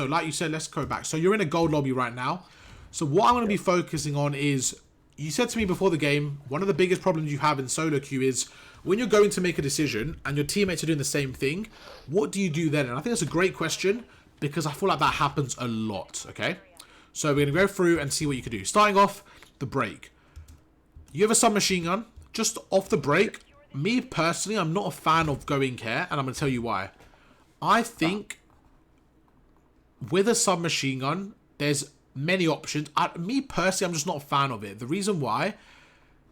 So like you said, let's go back. So you're in a gold lobby right now. So what I'm going to be focusing on is, you said to me before the game, one of the biggest problems you have in solo queue is when you're going to make a decision and your teammates are doing the same thing, what do you do then? And I think that's a great question because I feel like that happens a lot, okay? So we're going to go through and see what you can do. Starting off, the break. You have a submachine gun. Just off the break, me personally, I'm not a fan of going here, and I'm going to tell you why. I think with a submachine gun, there's many options. Me personally, I'm just not a fan of it. The reason why,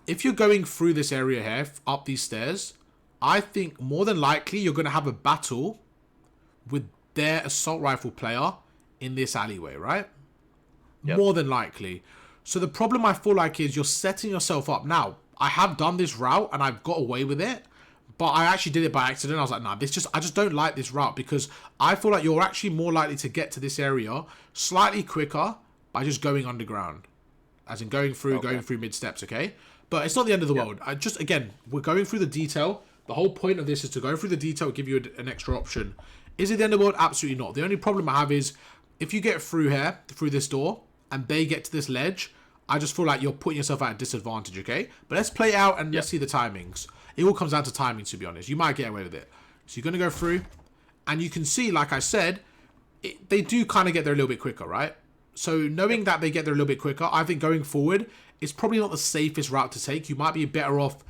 if you're going through this area here, up these stairs, I think more than likely you're going to have a battle with their assault rifle player in this alleyway, right? Yep. More than likely. So the problem I feel like is you're setting yourself up. Now, I have done this route and I've got away with it, but I actually did it by accident. I was like, nah, I just don't like this route because I feel like you're actually more likely to get to this area slightly quicker by just going underground. As in going through mid steps, okay? But it's not the end of the world. Again, we're going through the detail. The whole point of this is to go through the detail, give you an extra option. Is it the end of the world? Absolutely not. The only problem I have is if you get through here, through this door, and they get to this ledge, I just feel like you're putting yourself at a disadvantage, okay? But let's play it out and let's see the timings. It all comes down to timing, to be honest. You might get away with it. So you're going to go through, and you can see, like I said, they do kind of get there a little bit quicker, right? So knowing that they get there a little bit quicker, I think going forward, it's probably not the safest route to take. You might be better off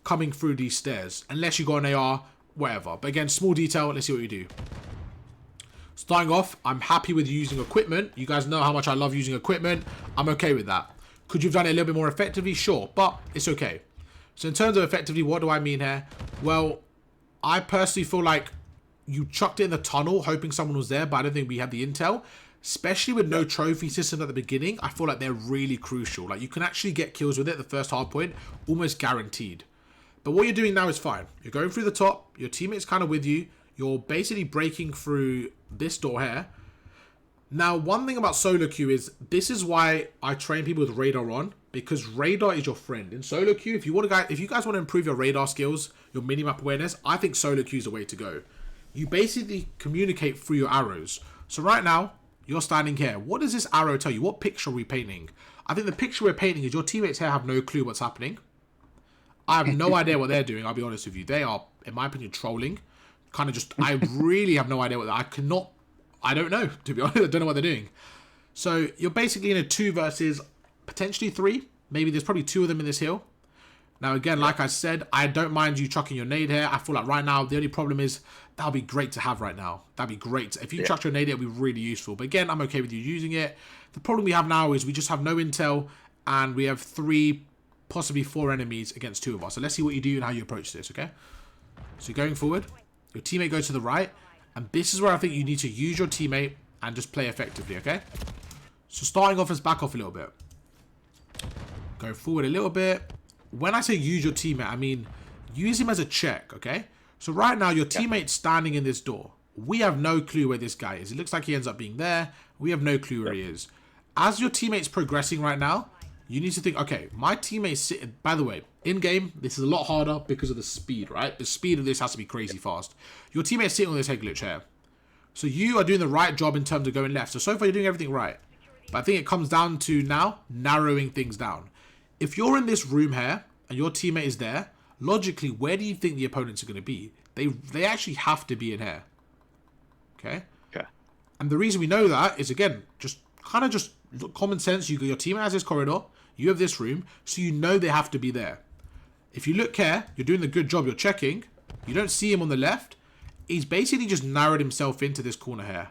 coming through these stairs, unless you got an AR, whatever. But again, small detail, let's see what you do. Starting off, I'm happy with using equipment. You guys know how much I love using equipment. I'm okay with that. Could you have done it a little bit more effectively? Sure, but it's okay. So in terms of effectively, what do I mean here? Well, I personally feel like you chucked it in the tunnel hoping someone was there, but I don't think we had the intel. Especially with no trophy system at the beginning, I feel like they're really crucial. Like, you can actually get kills with it, the first hard point, almost guaranteed. But what you're doing now is fine. You're going through the top, your teammate's kind of with you, you're basically breaking through this door here. Now, one thing about solo queue is, this is why I train people with radar on, because radar is your friend. In solo queue, if you guys want to improve your radar skills, your minimap awareness, I think solo queue is the way to go. You basically communicate through your arrows. So right now, you're standing here. What does this arrow tell you? What picture are we painting? I think the picture we're painting is your teammates here have no clue what's happening. I have no idea what they're doing, I'll be honest with you. They are, in my opinion, trolling. Kind of just, I really have no idea what I don't know, to be honest. I don't know what they're doing. So you're basically in a 2 versus potentially 3. Maybe there's probably 2 of them in this hill. Now, again, like I said, I don't mind you chucking your nade here. I feel like right now, the only problem is that'll be great to have right now. That'd be great. If you chuck your nade, it'll be really useful. But again, I'm okay with you using it. The problem we have now is we just have no intel and we have 3, possibly 4 enemies against 2 of us. So let's see what you do and how you approach this, okay? So going forward, your teammate goes to the right. And this is where I think you need to use your teammate and just play effectively, okay? So starting off, let's back off a little bit. Go forward a little bit. When I say use your teammate, I mean use him as a check, okay? So right now, your teammate's standing in this door. We have no clue where this guy is. It looks like he ends up being there. We have no clue where he is. As your teammate's progressing right now, you need to think, okay, my teammate's sitting... By the way, in-game, this is a lot harder because of the speed, right? The speed of this has to be crazy fast. Your teammate's sitting on this head glitch here. So you are doing the right job in terms of going left. So far, you're doing everything right. But I think it comes down to now narrowing things down. If you're in this room here and your teammate is there, logically, where do you think the opponents are going to be? They actually have to be in here. Okay? Okay. And the reason we know that is, again, just common sense. Your teammate has this corridor. You have this room. So you know they have to be there. If you look here, you're doing the good job. You're checking. You don't see him on the left. He's basically just narrowed himself into this corner here.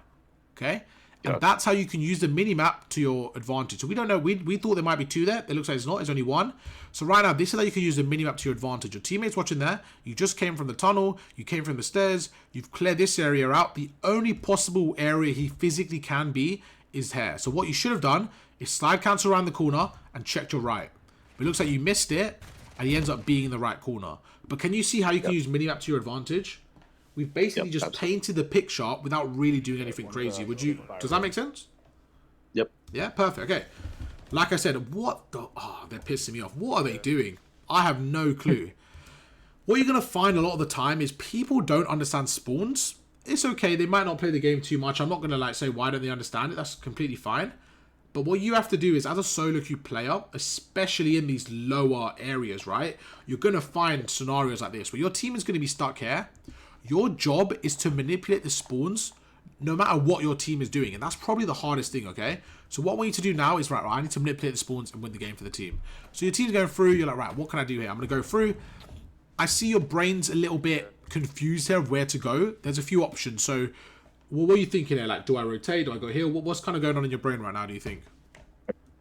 Okay? And that's how you can use the mini-map to your advantage. So we don't know. We thought there might be 2 there. It looks like it's not. It's only 1. So right now, this is how you can use the mini-map to your advantage. Your teammate's watching there. You just came from the tunnel. You came from the stairs. You've cleared this area out. The only possible area he physically can be is here. So what you should have done is slide cancel around the corner and checked your right. But it looks like you missed it, and he ends up being in the right corner. But can you see how you can use mini-map to your advantage? We've basically just painted the picture without really doing anything crazy. Does that make sense? Yep. Yeah, perfect. Okay. Like I said, what the... Oh, they're pissing me off. What are they doing? I have no clue. What you're going to find a lot of the time is people don't understand spawns. it's okay. They might not play the game too much. I'm not going to like say why don't they understand it. That's completely fine. But what you have to do is, as a solo queue player, especially in these lower areas, right? You're going to find scenarios like this where your team is going to be stuck here. Your job is to manipulate the spawns no matter what your team is doing. And that's probably the hardest thing, okay? So what we need to do now is, right, I need to manipulate the spawns and win the game for the team. So your team's going through. You're like, right, what can I do here? I'm going to go through. I see your brain's a little bit confused here of where to go. There's a few options. So what are you thinking here? Like, do I rotate? Do I go here? What's kind of going on in your brain right now, do you think?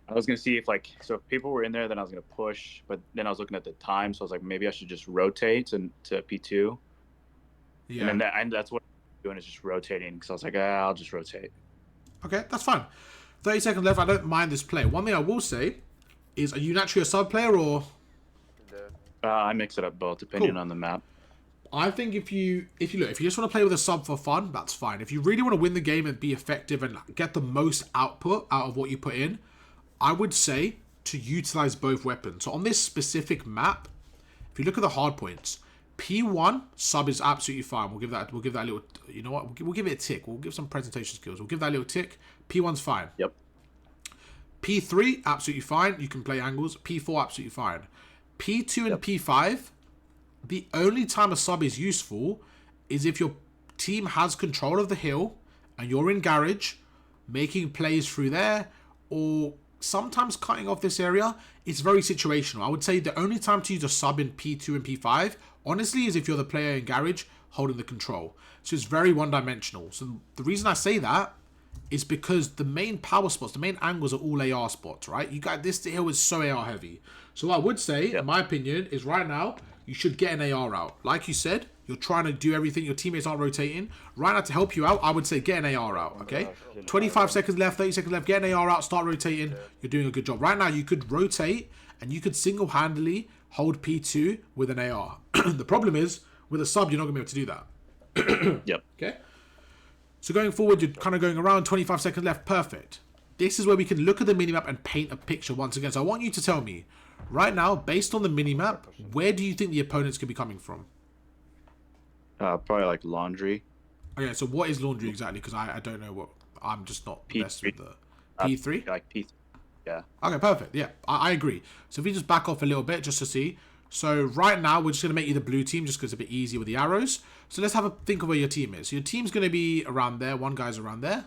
I was going to see if, like, so if people were in there, then I was going to push. But then I was looking at the time, so I was like, maybe I should just rotate to P2. Yeah. And that's what I'm doing, is just rotating. Because I was like, I'll just rotate. Okay, that's fine. 30 seconds left. I don't mind this play. One thing I will say is, are you naturally a sub player or? I mix it up both, depending on the map. I think if you just want to play with a sub for fun, that's fine. If you really want to win the game and be effective and get the most output out of what you put in, I would say to utilize both weapons. So on this specific map, if you look at the hard points, P1 sub is absolutely fine. We'll give that a little, you know what? We'll give it a tick. We'll give some presentation skills. We'll give that a little tick. P1's fine. Yep. P3 absolutely fine. You can play angles. P4 absolutely fine. P2 and P5, the only time a sub is useful is if your team has control of the hill and you're in garage, making plays through there, or sometimes cutting off this area. It's very situational. I would say the only time to use a sub in P2 and P5, honestly, is if you're the player in garage holding the control. So it's very one-dimensional. So the reason I say that is because the main power spots, the main angles are all AR spots, right? You got this hill is so AR heavy. So what I would say, in my opinion, is right now, you should get an AR out. Like you said, you're trying to do everything. Your teammates aren't rotating. Right now, to help you out, I would say get an AR out, okay? 25 seconds left, 30 seconds left. Get an AR out, start rotating. You're doing a good job. Right now, you could rotate, and you could single-handedly hold P2 with an AR. The problem is, with a sub, you're not going to be able to do that. Yep. Okay? So going forward, you're kind of going around, 25 seconds left. Perfect. This is where we can look at the minimap and paint a picture once again. So I want you to tell me, right now, based on the minimap, where do you think the opponents could be coming from? Probably like laundry. Okay, so what is laundry exactly? Because I don't know what... I'm just not best with the... P3? Like P3, yeah. Okay, perfect. Yeah, I agree. So if we just back off a little bit just to see. So right now, we're just going to make you the blue team just because it's a bit easier with the arrows. So let's have a think of where your team is. So your team's going to be around there. One guy's around there.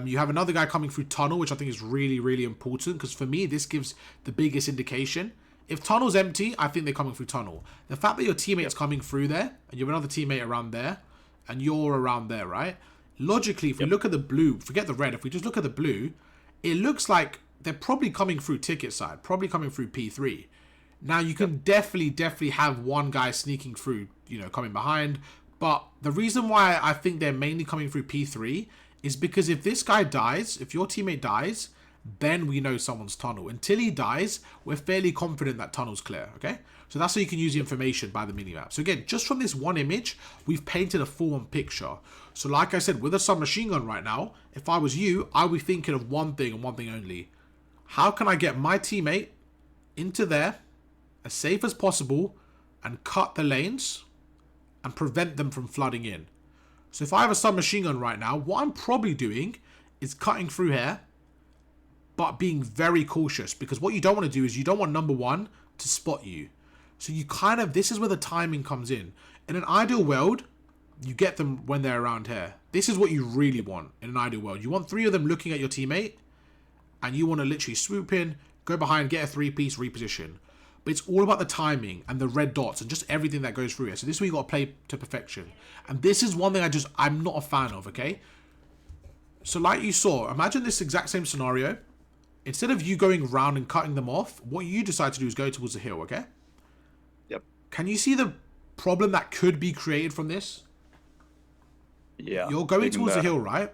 You have another guy coming through tunnel, which I think is really, really important. Because for me, this gives the biggest indication. If tunnel's empty, I think they're coming through tunnel. The fact that your teammate's coming through there, and you have another teammate around there, and you're around there, right? Logically, if we look at the blue, forget the red, if we just look at the blue, it looks like they're probably coming through ticket side, probably coming through P3. Now, you can definitely have one guy sneaking through, you know, coming behind. But the reason why I think they're mainly coming through P3 is because if this guy dies, if your teammate dies, then we know someone's tunnel. Until he dies, we're fairly confident that tunnel's clear, okay? So that's how you can use the information by the minimap. So again, just from this one image, we've painted a full-on picture. So like I said, with a submachine gun right now, if I was you, I would be thinking of one thing and one thing only. How can I get my teammate into there as safe as possible and cut the lanes and prevent them from flooding in? So if I have a submachine gun right now, what I'm probably doing is cutting through here, but being very cautious, because what you don't want to do is you don't want number one to spot you. So you kind of, this is where the timing comes in. In an ideal world, you get them when they're around here. This is what you really want in an ideal world. You want three of them looking at your teammate, and you want to literally swoop in, go behind, get a three-piece reposition. But it's all about the timing and the red dots and just everything that goes through here. So this is where you got to play to perfection. And this is one thing I'm not a fan of, okay? So like you saw, imagine this exact same scenario. Instead of you going around and cutting them off, what you decide to do is go towards the hill, okay? Yep. Can you see the problem that could be created from this? Yeah. You're going towards the hill, right?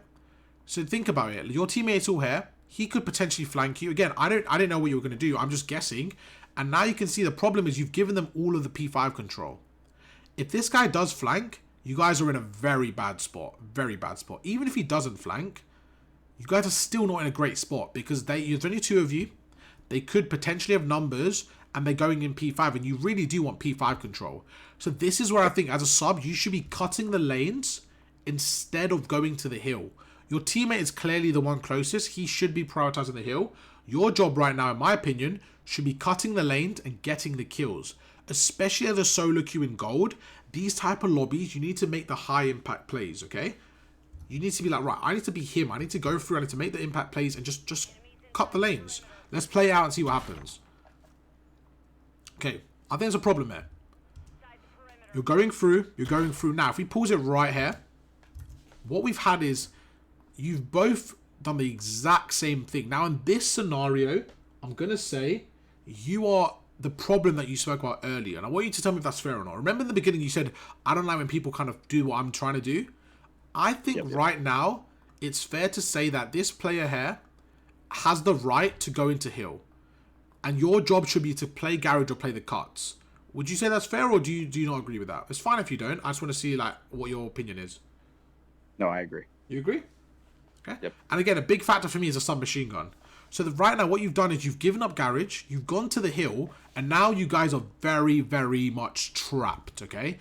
So think about it. Your teammate's all here. He could potentially flank you. Again, I didn't know what you were going to do. I'm just guessing. And now you can see the problem is you've given them all of the P5 control. If this guy does flank, you guys are in a very bad spot. Very bad spot. Even if he doesn't flank, you guys are still not in a great spot because there's only two of you. They could potentially have numbers and they're going in P5 and you really do want P5 control. So this is where I think as a sub, you should be cutting the lanes instead of going to the hill. Your teammate is clearly the one closest. He should be prioritizing the hill. Your job right now, in my opinion, should be cutting the lanes and getting the kills. Especially as a solo queue in gold, these type of lobbies, you need to make the high impact plays, okay? You need to be like, right, I need to be him. I need to go through, I need to make the impact plays and just cut the lanes. Let's play it out and see what happens. Okay, I think there's a problem there. You're going through now. If we pause it right here, what we've had is you've both done the exact same thing. Now in this scenario, I'm going to say you are the problem that you spoke about earlier. And I want you to tell me if that's fair or not. Remember in the beginning you said, I don't like when people kind of do what I'm trying to do. I think right now, it's fair to say that this player here has the right to go into hill. And your job should be to play garage or play the cuts. Would you say that's fair, or do you not agree with that? It's fine if you don't. I just want to see like what your opinion is. No, I agree. You agree? Okay. Yep. And again, a big factor for me is a submachine gun. So right now, what you've done is you've given up garage, you've gone to the hill, and now you guys are very, very much trapped. Okay.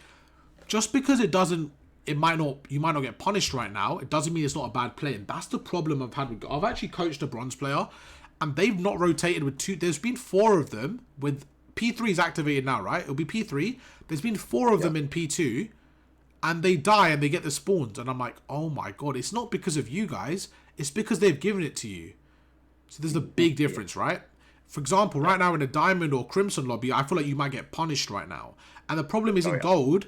Just because you might not get punished right now, it doesn't mean it's not a bad play. And that's the problem I've had. I've actually coached a bronze player, and they've not rotated with two. There's been 4 of them with P3 is activated now, right? It'll be P3. There's been 4 of them in P2, and they die and they get the spawns. And I'm like, oh my god, it's not because of you guys. It's because they've given it to you. So there's a big difference, right? For example, right now in a diamond or crimson lobby, I feel like you might get punished right now. And the problem is in gold,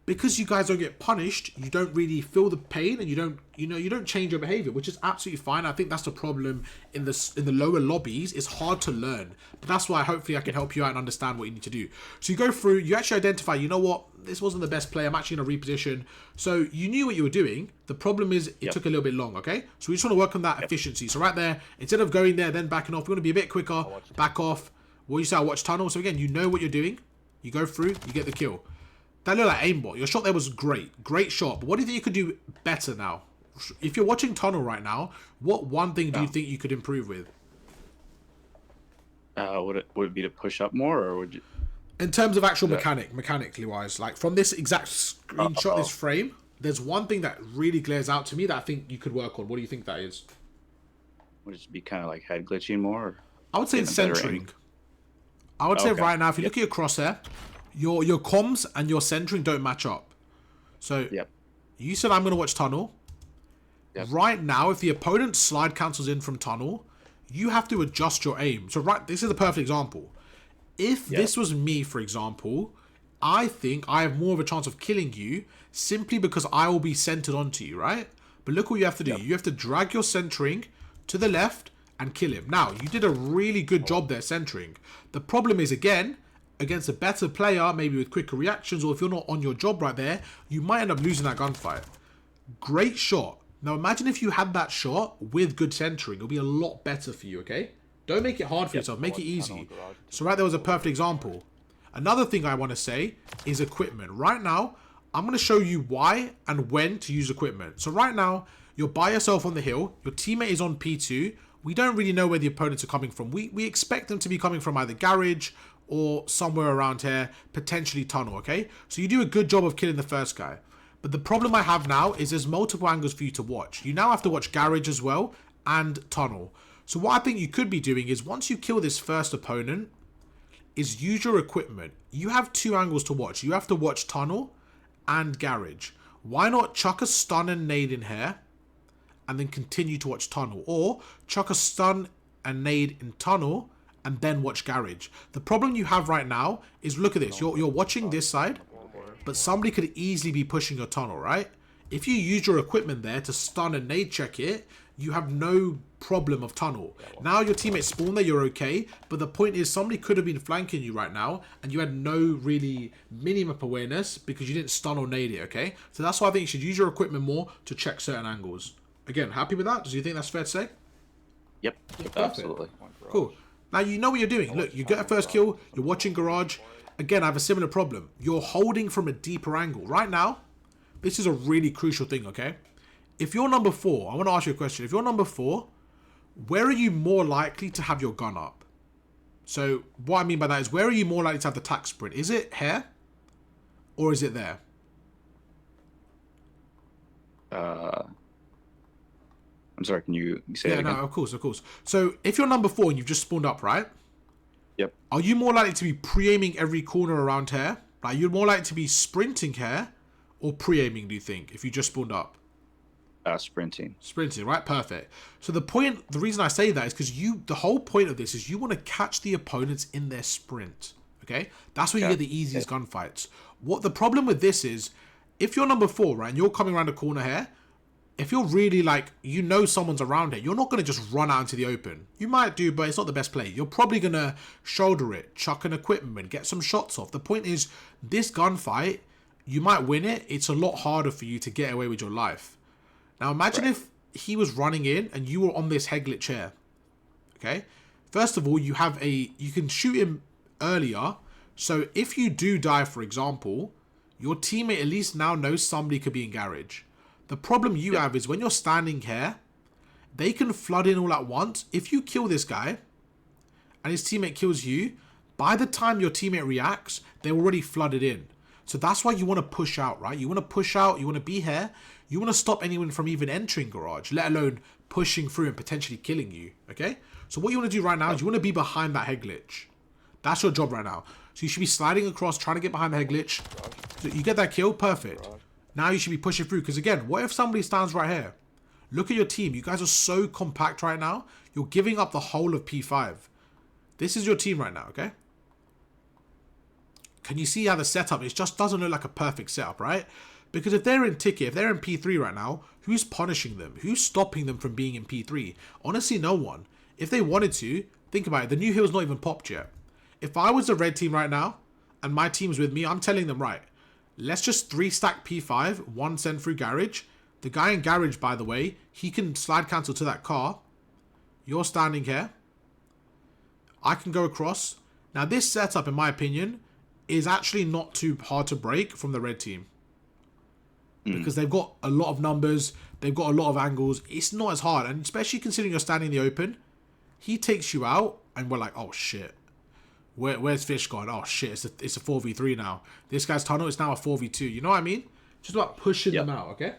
because you guys don't get punished, you don't really feel the pain, and you don't change your behavior, which is absolutely fine. I think that's the problem in the lower lobbies. It's hard to learn, but that's why hopefully I can help you out and understand what you need to do. So you go through, you actually identify, you know what, this wasn't the best play. I'm actually going to reposition. So you knew what you were doing. The problem is it took a little bit long. Okay, so we just want to work on that efficiency. So right there, instead of going there then backing off, we're going to be a bit quicker. Back off. What you say? I watch tunnel. So again, you know what you're doing. You go through, you get the kill. That looked like aimbot. Your shot there was great. Great shot. But what do you think you could do better now? If you're watching tunnel right now, what one thing do you think you could improve with? Would it be to push up more, or would you... In terms of actual mechanically wise, like from this exact screenshot, this frame, there's one thing that really glares out to me that I think you could work on. What do you think that is? Would it be kind of like head glitching more? Or I would say it's centering. I would say right now, if you look at your crosshair, your comms and your centering don't match up. So you said I'm going to watch tunnel. Right now, if the opponent slide cancels in from tunnel, you have to adjust your aim. So this is a perfect example. If this was me, for example, I think I have more of a chance of killing you simply because I will be centered onto you, right? But look what you have to do. You have to drag your centering to the left and kill him. Now, you did a really good job there centering. The problem is, again, against a better player, maybe with quicker reactions, or if you're not on your job right there, you might end up losing that gunfight. Great shot. Now, imagine if you had that shot with good centering. It'll be a lot better for you, okay? Don't make it hard for yourself. Make it easy. So right there was a perfect example. Another thing I want to say is equipment. Right now, I'm going to show you why and when to use equipment. So right now, you're by yourself on the hill. Your teammate is on P2. We don't really know where the opponents are coming from. We expect them to be coming from either garage or somewhere around here, potentially tunnel, okay? So you do a good job of killing the first guy. But the problem I have now is there's multiple angles for you to watch. You now have to watch garage as well and tunnel. So what I think you could be doing is once you kill this first opponent, is use your equipment. You have 2 angles to watch. You have to watch tunnel and garage. Why not chuck a stun and nade in here and then continue to watch tunnel? Or chuck a stun and nade in tunnel and then watch garage. The problem you have right now is, look at this. You're watching this side, but somebody could easily be pushing your tunnel, right? If you use your equipment there to stun and nade check it, you have no problem of tunnel. Now your teammates spawn there, you're okay. But the point is, somebody could have been flanking you right now, and you had no really mini-map awareness because you didn't stun or nade it, okay? So that's why I think you should use your equipment more to check certain angles. Again, happy with that? Do you think that's fair to say? Yep, absolutely. Cool. Now you know what you're doing. Look, you get a first kill, you're watching garage. Again, I have a similar problem. You're holding from a deeper angle. Right now, this is a really crucial thing, okay? If you're number 4, I want to ask you a question. If you're number 4, where are you more likely to have your gun up? So what I mean by that is, where are you more likely to have the tack sprint? Is it here? Or is it there? I'm sorry, can you say that again? No, of course, of course. So if you're number 4 and you've just spawned up, right? Yep. Are you more likely to be pre-aiming every corner around here? Like, you're more likely to be sprinting here or pre-aiming, do you think, if you just spawned up? Sprinting. Sprinting, right? Perfect. So the reason I say that is because the whole point of this is you want to catch the opponents in their sprint. Okay? That's where you get the easiest gunfights. What the problem with this is, if you're number 4, right, and you're coming around the corner here, if you're really like, you know someone's around here, you're not going to just run out into the open. You might do, but it's not the best play. You're probably going to shoulder it, chuck an equipment, get some shots off. The point is, this gunfight, you might win it. It's a lot harder for you to get away with your life. Now imagine if he was running in and you were on this head glitch here. Okay? First of all, you can shoot him earlier. So if you do die, for example, your teammate at least now knows somebody could be in garage. The problem you have is when you're standing here, they can flood in all at once. If you kill this guy and his teammate kills you, by the time your teammate reacts, they're already flooded in. So that's why you want to push out, right? You want to push out, you want to be here. You want to stop anyone from even entering garage, let alone pushing through and potentially killing you, okay? So what you want to do right now is you want to be behind that head glitch. That's your job right now. So you should be sliding across, trying to get behind the head glitch. So you get that kill, perfect. Now you should be pushing through, because again, what if somebody stands right here? Look at your team. You guys are so compact right now. You're giving up the whole of P5. This is your team right now, okay? Can you see how the setup, it just doesn't look like a perfect setup, right? Because if they're in ticket, if they're in P3 right now, who's punishing them? Who's stopping them from being in P3? Honestly, no one. If they wanted to, think about it. The new hill's not even popped yet. If I was the red team right now, and my team's with me, I'm telling them, right, let's just 3-stack P5, 1 send through garage. The guy in garage, by the way, he can slide cancel to that car. You're standing here. I can go across. Now, this setup, in my opinion, is actually not too hard to break from the red team. Because they've got a lot of numbers, they've got a lot of angles. It's not as hard, and especially considering you're standing in the open, he takes you out, and we're like, oh shit, where's Fish gone? Oh shit, it's a 4v3 now. This guy's tunnel is now a 4v2. You know what I mean? Just about pushing them out, okay?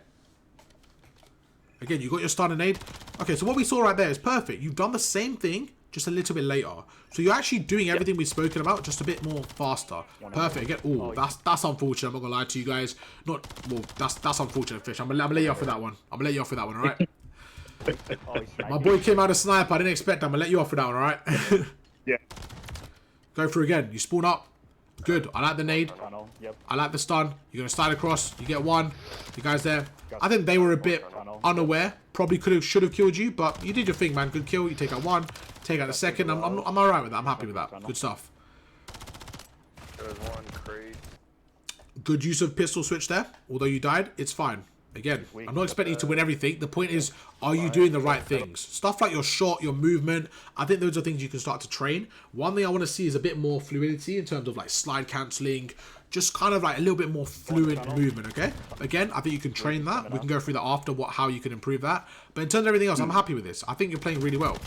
Again, you got your stun and nade. Okay, so what we saw right there is perfect. You've done the same thing, just a little bit later. So you're actually doing everything we've spoken about, just a bit more faster. Perfect. Again, oh, that's unfortunate. I'm not gonna lie to you guys. That's unfortunate, Fish. I'm gonna let you off with that one. All right? My boy came out a sniper. I didn't expect that. I'm gonna let you off with that one. All right? Yeah. Go through again. You spawn up. Good. I like the nade. I like the stun. You're gonna slide across. You get one. You guys there. I think they were a bit unaware. Probably should have killed you, but you did your thing, man. Good kill. You take out one. Take out the second. I'm alright with that. I'm happy with that. Good stuff. Good use of pistol switch there. Although you died, it's fine. Again, I'm not expecting you to win everything. The point is, are you doing the right things? Stuff like your shot, your movement, I think those are things you can start to train. One thing I want to see is a bit more fluidity in terms of like slide cancelling, just kind of like a little bit more fluid movement, okay? Again, I think you can train that. We can go through that after, how you can improve that. But in terms of everything else, I'm happy with this. I think you're playing really well.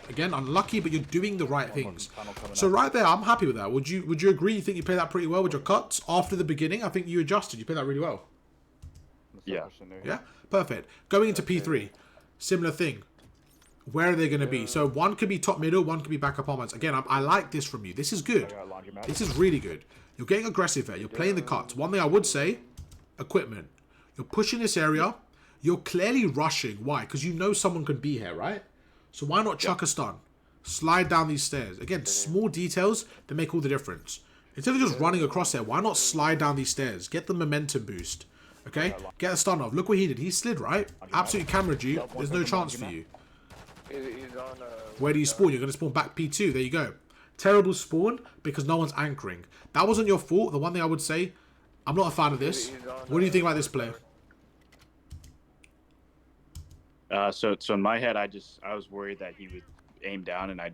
Again, unlucky, but you're doing the right things. So right there, I'm happy with that. Would you agree? You think you played that pretty well with your cuts? After the beginning, I think you adjusted. You played that really well. Yeah. Yeah? Perfect. Going into P3, similar thing. Where are they going to be? So one could be top middle, one could be backup armors. Again, I like this from you. This is good. This is really good. You're getting aggressive here. You're playing the cuts. One thing I would say, equipment. You're pushing this area. You're clearly rushing. Why? Because you know someone could be here, right? So why not chuck a stun? Slide down these stairs. Again, small details that make all the difference. Instead of just running across there, why not slide down these stairs? Get the momentum boost. Okay? Get a stun off. Look what he did. He slid, right? Absolutely cameraed you. There's no chance for you. Where do you spawn? You're going to spawn back P2. There you go. Terrible spawn because no one's anchoring. That wasn't your fault. The one thing I would say, I'm not a fan of this. What do you think about this player? So in my head, I was worried that he would aim down and I'd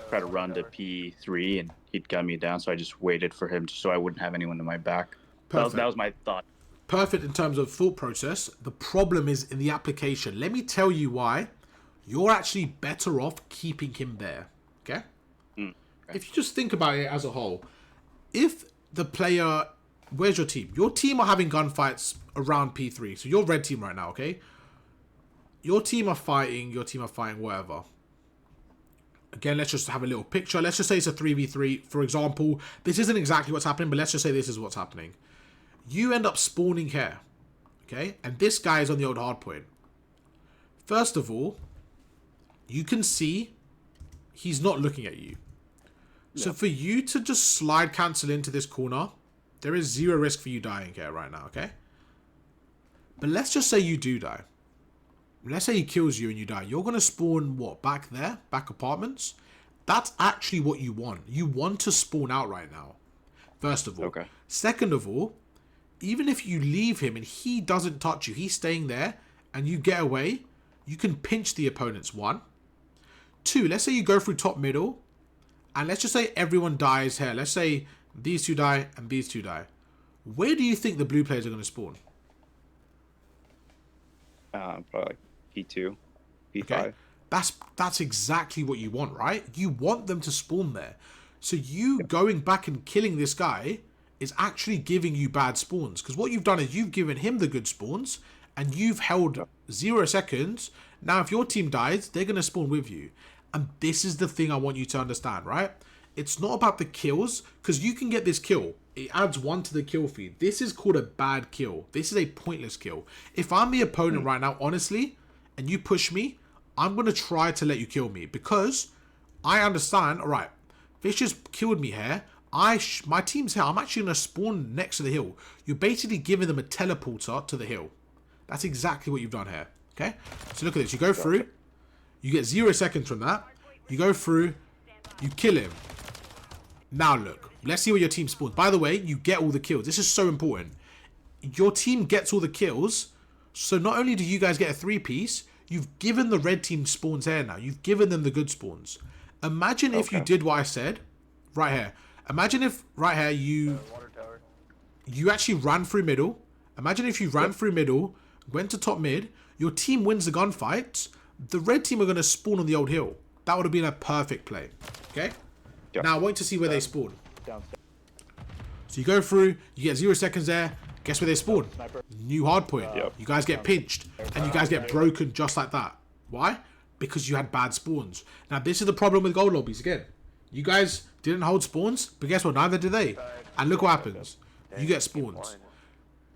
try to run to P3 and he'd gun me down. So I just waited for him so I wouldn't have anyone in my back. That was my thought. Perfect in terms of thought process. The problem is in the application. Let me tell you why. You're actually better off keeping him there. Okay? If you just think about it as a whole, if the player where's your team? Your team are having gunfights around P3. So you're red team right now, okay? Your team are fighting, whatever. Again, let's just have a little picture. Let's just say it's a 3v3. For example, this isn't exactly what's happening, but let's just say this is what's happening. You end up spawning here, okay? And this guy is on the old hardpoint. First of all, you can see he's not looking at you. So for you to just slide cancel into this corner, there is zero risk for you dying here right now, okay? But let's just say you do die. Let's say he kills you and you die. You're going to spawn, what, back there? Back apartments? That's actually what you want. You want to spawn out right now, first of all. Okay. Second of all, even if you leave him and he doesn't touch you, he's staying there, and you get away, you can pinch the opponents, 1. 2, let's say you go through top middle, and let's just say everyone dies here. Let's say these 2 die and these 2 die. Where do you think the blue players are going to spawn? Probably like P2, P5. Okay. That's exactly what you want, right? You want them to spawn there. So you going back and killing this guy is actually giving you bad spawns. Because what you've done is you've given him the good spawns, and you've held 0 seconds. Now, if your team dies, they're going to spawn with you. And this is the thing I want you to understand, right? It's not about the kills, because you can get this kill. It adds 1 to the kill feed. This is called a bad kill. This is a pointless kill. If I'm the opponent right now, honestly, and you push me, I'm going to try to let you kill me, because I understand, all right, Fish just killed me here. My team's here. I'm actually going to spawn next to the hill. You're basically giving them a teleporter to the hill. That's exactly what you've done here. Okay? So look at this. You go through. You get 0 seconds from that. You go through. You kill him. Now look. Let's see where your team spawns. By the way, you get all the kills. This is so important. Your team gets all the kills. So not only do you guys get a 3-piece, you've given the red team spawns here now. You've given them the good spawns. Imagine if you did what I said right here. Imagine if right here you actually ran through middle. Imagine if you ran through middle, went to top mid, your team wins the gunfight, the red team are going to spawn on the old hill. That would have been a perfect play. Okay? Yep. Now I want to see where they spawn. So you go through, you get 0 seconds there. Guess where they spawn? New hardpoint. You guys get pinched, and you guys get broken just like that. Why? Because you had bad spawns. Now this is the problem with gold lobbies again. You guys didn't hold spawns, but guess what? Neither did they. And look what happens. You get spawns.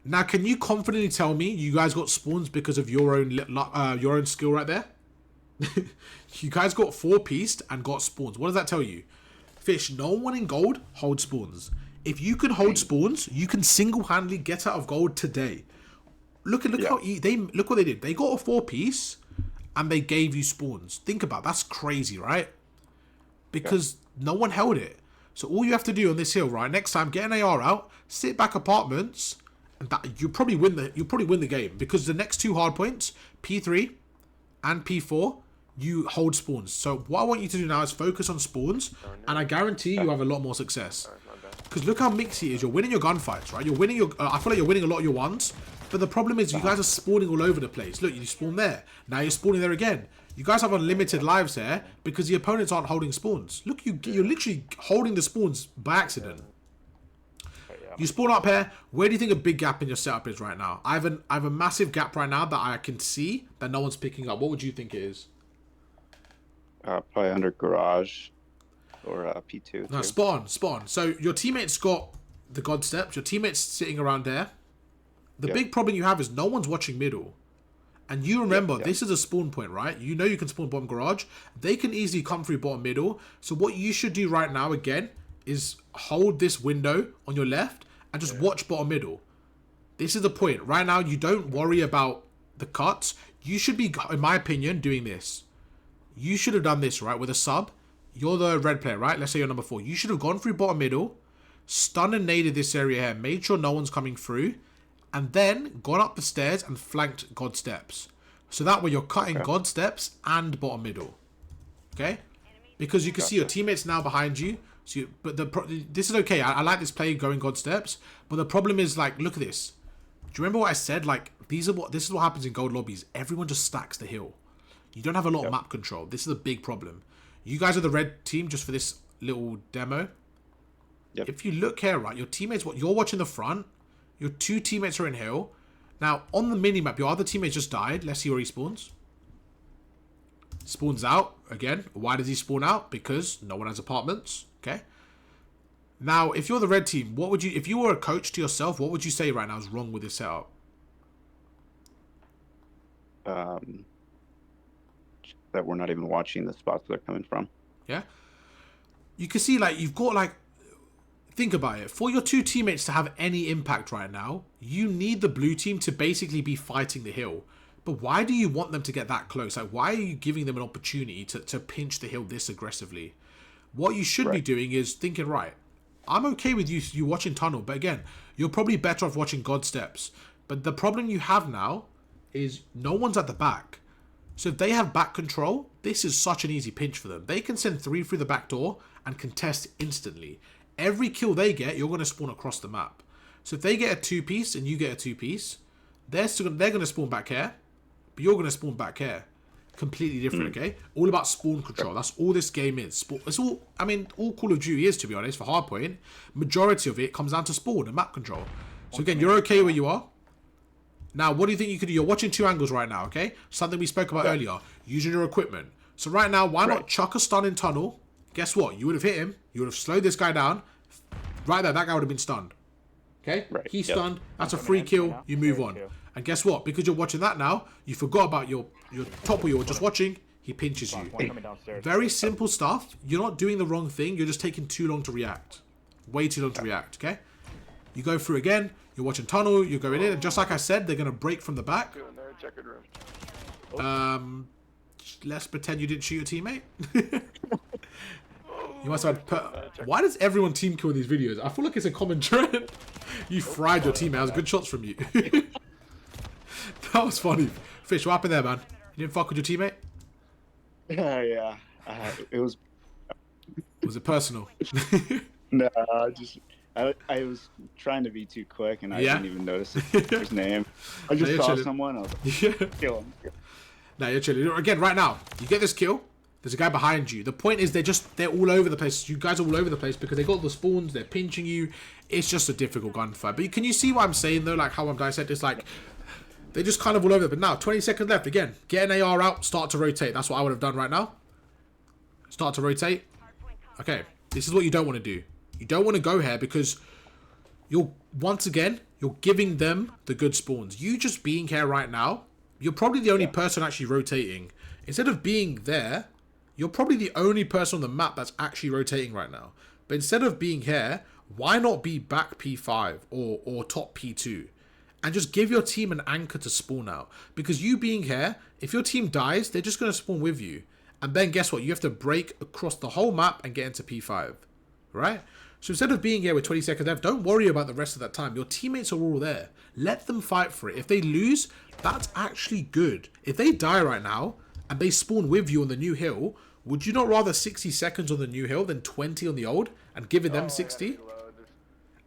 Now, can you confidently tell me you guys got spawns because of your own skill right there? You guys got 4-pieced and got spawns. What does that tell you? Fish, no one in gold holds spawns. If you can hold spawns, you can single-handedly get out of gold today. Look how look what they did. They got a 4-piece and they gave you spawns. Think about it. That's crazy, right? Because no one held it. So all you have to do on this hill, right? Next time, get an AR out, sit back apartments, and you probably win the game, because the next 2 hardpoints, P3 and P4, you hold spawns. So what I want you to do now is focus on spawns, and I guarantee you have a lot more success. Because look how mixy it is. You're winning your gunfights, right? You're winning your. I feel like you're winning a lot of your ones, but the problem is you guys are spawning all over the place. Look, you spawn there. Now you're spawning there again. You guys have unlimited lives here because the opponents aren't holding spawns. Look, you're literally holding the spawns by accident. You spawn up here. Where do you think a big gap in your setup is right now? I have a massive gap right now that I can see that no one's picking up. What would you think it is? Probably under garage or P2. No, spawn. So your teammates got the god steps. Your teammates sitting around there. The big problem you have is no one's watching middle. And you remember, this is a spawn point, right? You know you can spawn bottom garage. They can easily come through bottom middle. So what you should do right now, again, is hold this window on your left and just watch bottom middle. This is the point. Right now, you don't worry about the cuts. You should be, in my opinion, doing this. You should have done this, right? With a sub. You're the red player, right? Let's say you're number 4. You should have gone through bottom middle, stun and naded this area here, made sure no one's coming through, and then gone up the stairs and flanked God steps. So that way you're cutting God steps and bottom middle. Okay? Because you can see your teammates now behind you. So this is okay. I like this play going God steps. But the problem is, like, look at this. Do you remember what I said? Like, this is what happens in gold lobbies. Everyone just stacks the hill. You don't have a lot of map control. This is a big problem. You guys are the red team just for this little demo. Yep. If you look here, right, your teammates, what you're watching the front, your 2 teammates are in hill. Now, on the mini-map, your other teammate just died. Let's see where he spawns. Spawns out. Again, why does he spawn out? Because no one has apartments. Okay. Now, if you're the red team, what would you, if you were a coach to yourself, what would you say right now is wrong with this setup? That we're not even watching the spots they're coming from. Yeah. You can see, like, you've got, like, think about it. For your 2 teammates to have any impact right now, you need the blue team to basically be fighting the hill. But why do you want them to get that close? Like, why are you giving them an opportunity to pinch the hill this aggressively? What you should be doing is thinking, right, I'm okay with you watching tunnel, but again, you're probably better off watching God Steps. But the problem you have now is no one's at the back. So if they have back control, this is such an easy pinch for them. They can send 3 through the back door and contest instantly. Every kill they get, you're going to spawn across the map. So if they get a 2-piece and you get a 2-piece, they're going to spawn back here, but you're going to spawn back here. Completely different, okay? All about spawn control. That's all this game is. It's all, I mean, all Call of Duty is, to be honest, for Hardpoint. Majority of it comes down to spawn and map control. So again, you're okay where you are. Now, what do you think you could do? You're watching 2 angles right now, okay? Something we spoke about earlier. Using your equipment. So right now, why not chuck a stun in tunnel? Guess what? You would have hit him. You would have slowed this guy down. Right there, that guy would have been stunned. Okay? He's stunned. That's a free kill. You move on. And guess what? Because you're watching that now, you forgot about your top where you were just watching. He pinches you. Very simple stuff. You're not doing the wrong thing. You're just taking too long to react. Way too long to react, okay? You go through again. You're watching tunnel. You're going in. And just like I said, they're going to break from the back. Let's pretend you didn't shoot your teammate. You must have had... Why does everyone team kill in these videos? I feel like it's a common trend. You fried your teammate. That was good shots from you. That was funny. Fish, what happened there, man? You didn't fuck with your teammate? Yeah. It was... Was it personal? No, I was trying to be too quick, and I didn't even notice his name. I just saw someone. I was like, kill him. Nah, you're chilling. Again, right now, you get this kill. There's a guy behind you. The point is they're all over the place. You guys are all over the place because they got the spawns. They're pinching you. It's just a difficult gunfight. But can you see what I'm saying, though? Like how I'm dissecting. It's like they're just kind of all over. But now, 20 seconds left. Again, get an AR out. Start to rotate. That's what I would have done right now. Start to rotate. Okay, this is what you don't want to do. You don't want to go here because once again, you're giving them the good spawns. You just being here right now, you're probably the only person actually rotating. Instead of being there, you're probably the only person on the map that's actually rotating right now. But instead of being here, why not be back P5 or top P2? And just give your team an anchor to spawn out. Because you being here, if your team dies, they're just going to spawn with you. And then guess what? You have to break across the whole map and get into P5. Right? So instead of being here with 20 seconds left, don't worry about the rest of that time. Your teammates are all there. Let them fight for it. If they lose, that's actually good. If they die right now and they spawn with you on the new hill, would you not rather 60 seconds on the new hill than 20 on the old and giving them 60?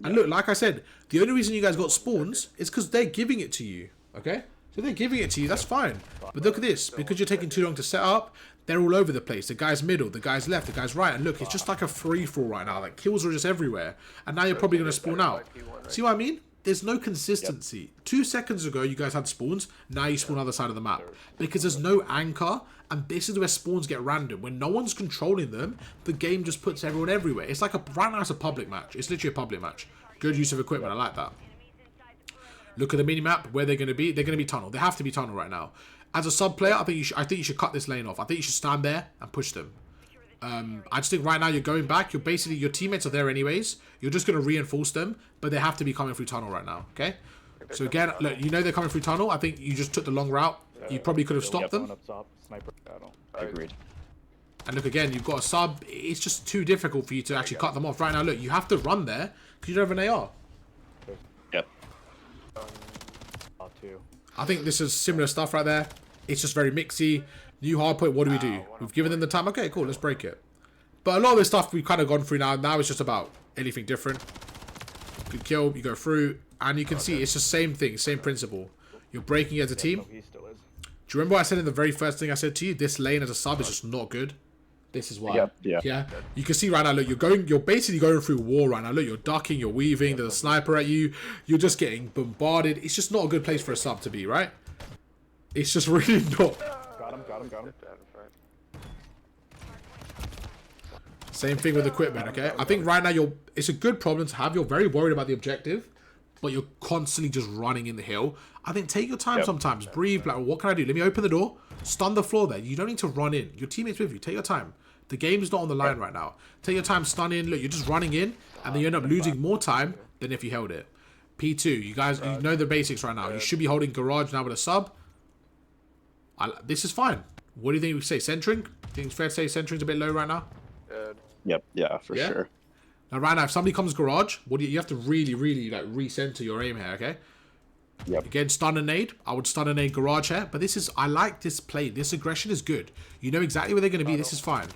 And look, like I said, the only reason you guys got spawns is because they're giving it to you. Okay? So they're giving it to you, that's fine. But look at this. Because you're taking too long to set up, they're all over the place. The guy's middle, the guy's left, the guy's right. And look, it's just like a free-for-all right now. Like, kills are just everywhere. And now you're probably going to spawn out. See what I mean? There's no consistency. 2 seconds ago, you guys had spawns. Now you spawn on the other side of the map. Because there's no anchor. And this is where spawns get random. When no one's controlling them, the game just puts everyone everywhere. It's like right now it's a public match. It's literally a public match. Good use of equipment. I like that. Look at the mini-map. Where they're going to be. They're going to be tunnel. They have to be tunnel right now. As a sub player, I think you should cut this lane off. I think you should stand there and push them. I just think right now you're going back. You're basically, your teammates are there anyways. You're just going to reinforce them, but they have to be coming through tunnel right now. Okay. So again, look, you know they're coming through tunnel. I think you just took the long route. You probably could have stopped them. Agreed. And look again, you've got a sub. It's just too difficult for you to actually cut them off right now. Look, you have to run there because you don't have an AR. Yep. I think this is similar stuff right there. It's just very mixy. New hardpoint, what do? We've given them the time. Okay, cool, let's break it. But a lot of this stuff we've kind of gone through now. Now it's just about anything different. Good kill, you go through, and you can see it's the same thing, same principle. You're breaking as a team. Do you remember what I said in the very first thing I said to you? This lane as a sub is just not good. This is why. Yep, yeah. Yeah. You can see right now, look, you're basically going through war right now. Look, you're ducking, you're weaving, there's a sniper at you, you're just getting bombarded. It's just not a good place for a sub to be, right? It's just really not. Got him. Same thing with equipment, okay? I think right now it's a good problem to have. You're very worried about the objective, but you're constantly just running in the hill. I think take your time sometimes. Breathe, like, what can I do? Let me open the door. Stun the floor there. You don't need to run in. Your teammate's with you. Take your time. The game's not on the line right now. Take your time, stun in. Look, you're just running in, and then you end up losing more time than if you held it. P2, you guys, you know the basics right now. You should be holding garage now with a sub. This is fine. What do you think we say? Centering? Think it's fair to say centering's a bit low right now? Yep, yeah, for sure. Now, right now, if somebody comes garage, you have to really, really like recenter your aim here, okay? Yep. Again, stun and nade. I would stun and nade garage here, but I like this play. This aggression is good. You know exactly where they're going to be. This is fine.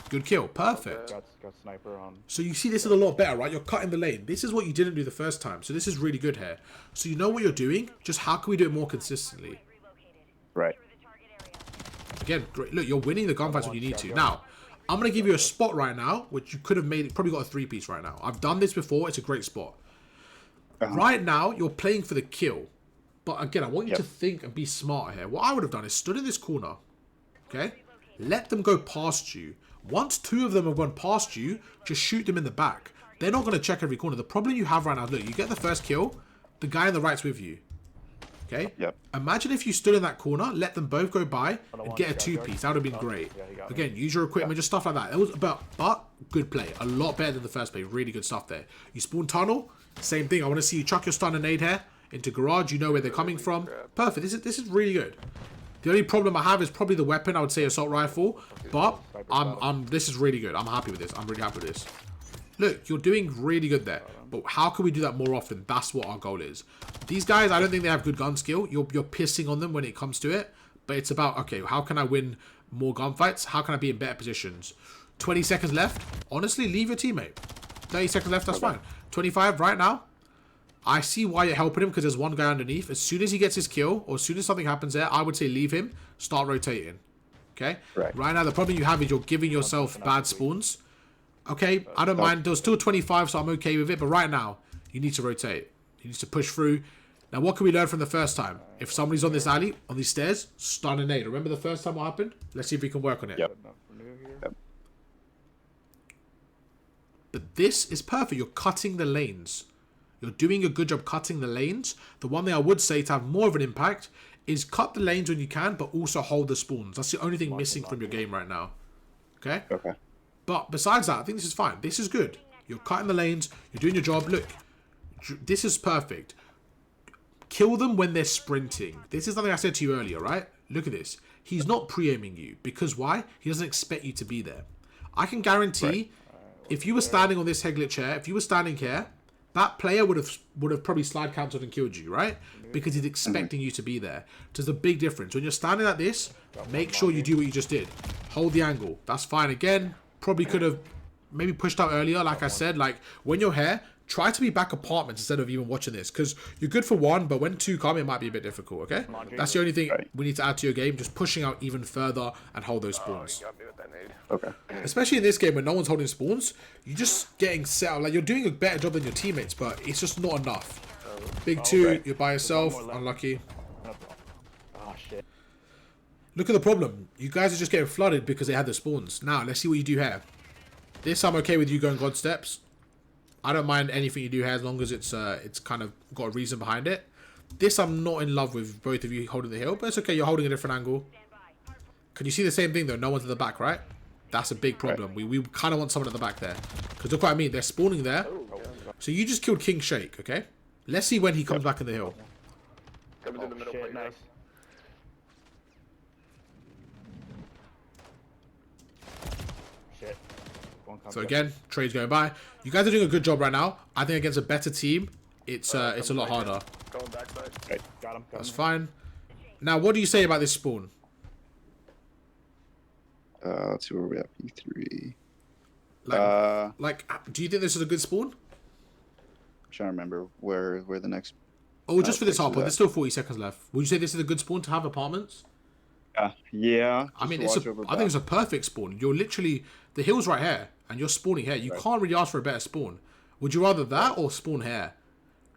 Good kill. Perfect. Got sniper on. So you see this is a lot better, right? You're cutting the lane. This is what you didn't do the first time. So this is really good here. So you know what you're doing. Just how can we do it more consistently? Right. Again, great. Look, you're winning the gunfights when you need to. Now, I'm going to give you a spot right now, which you could have made, probably got a 3-piece right now. I've done this before. It's a great spot. Right now, you're playing for the kill. But again, I want you to think and be smart here. What I would have done is stood in this corner. Okay? Let them go past you. Once 2 of them have gone past you, just shoot them in the back. They're not going to check every corner. The problem you have right now, look, you get the first kill, the guy on the right's with you. Okay? Yep. Imagine if you stood in that corner, let them both go by, and get a 2-piece. That would have been great. Again, use your equipment, just stuff like that. It was but good play. A lot better than the first play. Really good stuff there. You spawn tunnel, same thing. I want to see you chuck your stun and nade here into garage. You know where they're coming from. Perfect. This is really good. The only problem I have is probably the weapon. I would say assault rifle, but this is really good. I'm happy with this. I'm really happy with this. Look, you're doing really good there. But how can we do that more often? That's what our goal is. These guys, I don't think they have good gun skill. You're pissing on them when it comes to it. But it's about, okay, how can I win more gunfights? How can I be in better positions? 20 seconds left. Honestly, leave your teammate. 30 seconds left, that's fine. 25 right now. I see why you're helping him because there's one guy underneath. As soon as he gets his kill, or as soon as something happens there, I would say leave him. Start rotating. Okay? Right now, the problem you have is you're giving yourself bad spawns. Okay, I don't mind. There's still 25, so I'm okay with it. But right now, you need to rotate. You need to push through. Now, what can we learn from the first time? If somebody's on this alley, on these stairs, stun and nade. Remember the first time what happened? Let's see if we can work on it. Yep. But this is perfect. You're cutting the lanes. You're doing a good job cutting the lanes. The one thing I would say to have more of an impact is cut the lanes when you can, but also hold the spawns. That's the only thing missing from your game right now. Okay? Okay. But besides that, I think this is fine. This is good. You're cutting the lanes. You're doing your job. Look, this is perfect. Kill them when they're sprinting. This is something I said to you earlier, right? Look at this. He's not pre-aiming you. Because why? He doesn't expect you to be there. I can guarantee if you were standing on this Heglet chair, if you were standing here, that player would have probably slide countered and killed you, right? Because he's expecting you to be there. There's a big difference. When you're standing like this, make sure you do what you just did. Hold the angle. That's fine. Again, probably could have maybe pushed out earlier, like I said. Like, when you're here, try to be back apartments instead of even watching this. Because you're good for 1, but when 2 come, it might be a bit difficult, okay? That's the only thing we need to add to your game. Just pushing out even further and hold those spawns. Okay. Especially in this game when no one's holding spawns, you're just getting set up. Like, you're doing a better job than your teammates, but it's just not enough. Big 2, you're by yourself. Unlucky. Oh, shit. Look at the problem. You guys are just getting flooded because they had the spawns. Now, let's see what you do here. This, I'm okay with you going God steps. I don't mind anything you do here as long as it's kind of got a reason behind it. This, I'm not in love with both of you holding the hill, but it's okay. You're holding a different angle. Can you see the same thing, though? No one's at the back, right? That's a big problem. We kind of want someone at the back there. Because look what I mean. They're spawning there. So you just killed King Shake, okay? Let's see when he comes back in the hill. Shit, nice. Shit. So again, trades going by. You guys are doing a good job right now. I think against a better team, it's a lot harder. Going backside. Got him. That's fine. Now, what do you say about this spawn? Let's see where we're at. P3. Like, do you think this is a good spawn? I'm trying to remember where the next. Oh, just for this place hardpoint. There's still 40 seconds left. Would you say this is a good spawn to have apartments? Yeah. I mean, I think it's a perfect spawn. You're literally, the hill's right here, and you're spawning here. You can't really ask for a better spawn. Would you rather that or spawn here?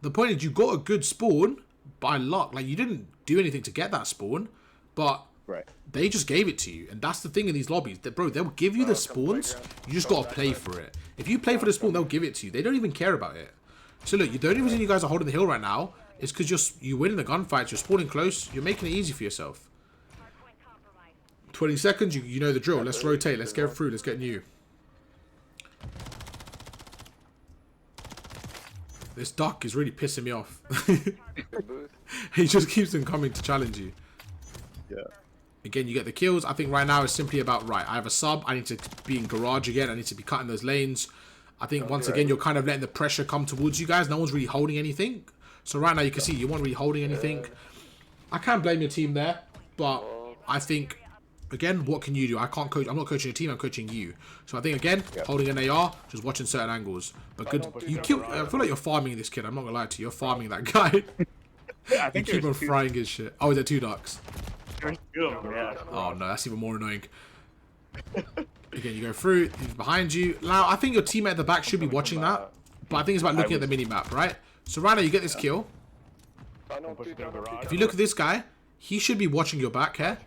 The point is, you got a good spawn by luck. Like, you didn't do anything to get that spawn, but they just gave it to you. And that's the thing in these lobbies. That, bro, they'll give you the spawns. You just got to play for it. If you play for the spawn, they'll give it to you. They don't even care about it. So, look, the only reason you guys are holding the hill right now is because you win in the gunfights. You're spawning close. You're making it easy for yourself. 20 seconds, you know the drill. Let's rotate. Let's get through. Let's get new. This duck is really pissing me off. He just keeps on coming to challenge you. Yeah. Again, you get the kills. I think right now it's simply about, right, I have a sub. I need to be in garage again. I need to be cutting those lanes. I think once again, you're kind of letting the pressure come towards you guys. No one's really holding anything. So right now you can see you weren't really holding anything. I can't blame your team there. But I think, again, what can you do? I can't coach. I'm not coaching your team. I'm coaching you. So I think, again, holding an AR, just watching certain angles. But good. You kill. I feel like you're farming this kid. I'm not going to lie to you. You're farming that guy. I think you keep on frying his shit. Oh, is there 2 ducks? Yeah. Oh, no. That's even more annoying. Again, you go through, he's behind you. Now, I think your teammate at the back should be watching that. But I think it's about looking at the mini-map, right? So right now, you get this kill. If you look at this guy, he should be watching your back here.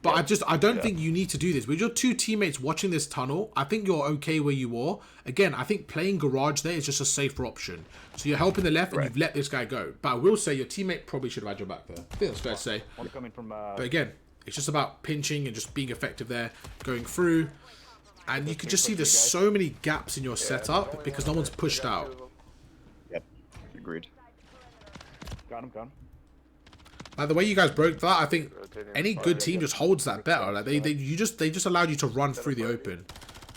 But I don't think you need to do this. With your 2 teammates watching this tunnel, I think you're okay where you are. Again, I think playing garage there is just a safer option. So you're helping the left and you've let this guy go. But I will say your teammate probably should have had your back there. I think that's fair to say. But again, it's just about pinching and just being effective there, going through. And you can just see there's so many gaps in your setup because no one's pushed out. Yep, agreed. Got him. Like the way you guys broke that, I think any good team just holds that better. Like they just allowed you to run through the open.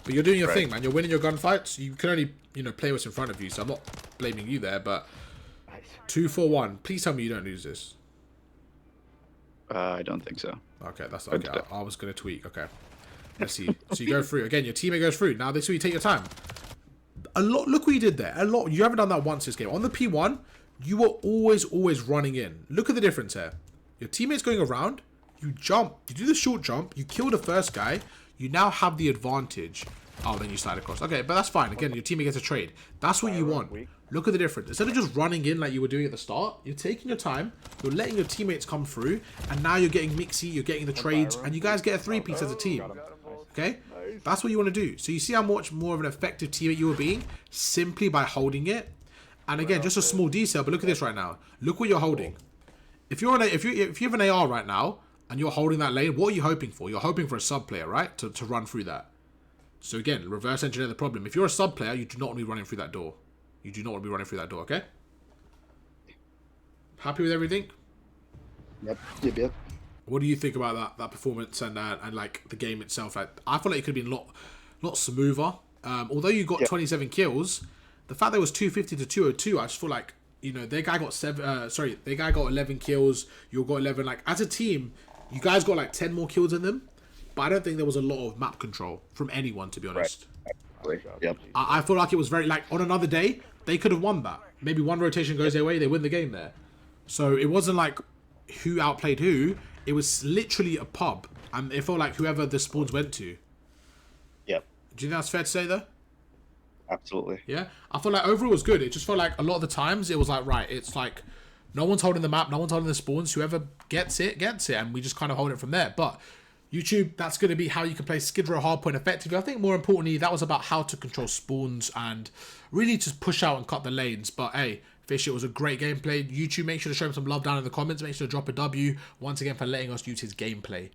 But you're doing your thing, man. You're winning your gunfights. You can only, play what's in front of you. So I'm not blaming you there, but 2-4-1. Please tell me you don't lose this. I don't think so. Okay, that's okay. I was gonna tweak. Okay, let's see. So you go through again. Your teammate goes through. Now this is where you take your time. Look what you did there. You haven't done that once this game. On the P1, you were always running in. Look at the difference here. Your teammate's going around. You jump. You do the short jump. You kill the first guy. You now have the advantage. Oh, then you slide across. Okay, but that's fine. Again, your teammate gets a trade. That's what you want. Look at the difference. Instead of just running in like you were doing at the start, you're taking your time. You're letting your teammates come through. And now you're getting mixy. You're getting the trades. And you guys get a 3-piece as a team. Okay? That's what you want to do. So you see how much more of an effective teammate you were being simply by holding it. And again, just a small detail, but look at this right now. Look what you're holding. If you have an AR right now and you're holding that lane, what are you hoping for? You're hoping for a sub player, right? To run through that. So again, reverse engineer the problem. If you're a sub player, you do not want to be running through that door. You do not want to be running through that door, okay? Happy with everything? Yep. What do you think about that performance and like the game itself? Like, I feel like it could have been a lot smoother. Although you got 27 kills, the fact that it was 250 to 202, I just feel like, their guy got their guy got 11 kills, you got 11. Like, as a team, you guys got like 10 more kills than them, but I don't think there was a lot of map control from anyone, to be honest. Yep. I feel like it was very, like, on another day, they could have won that. Maybe one rotation goes their way, they win the game there. So it wasn't like who outplayed who, it was literally a pub, and it felt like whoever the spawns went to. Yep. Do you think that's fair to say, though? Absolutely. Yeah, I feel like overall it was good. It just felt like a lot of the times it was like, right, it's like no one's holding the map, no one's holding the spawns. Whoever gets it, and we just kind of hold it from there. But YouTube, that's going to be how you can play Skid Row Hardpoint effectively. I think more importantly, that was about how to control spawns and really just push out and cut the lanes. But hey, Fish, it was a great gameplay. YouTube, make sure to show him some love down in the comments. Make sure to drop a W once again for letting us use his gameplay.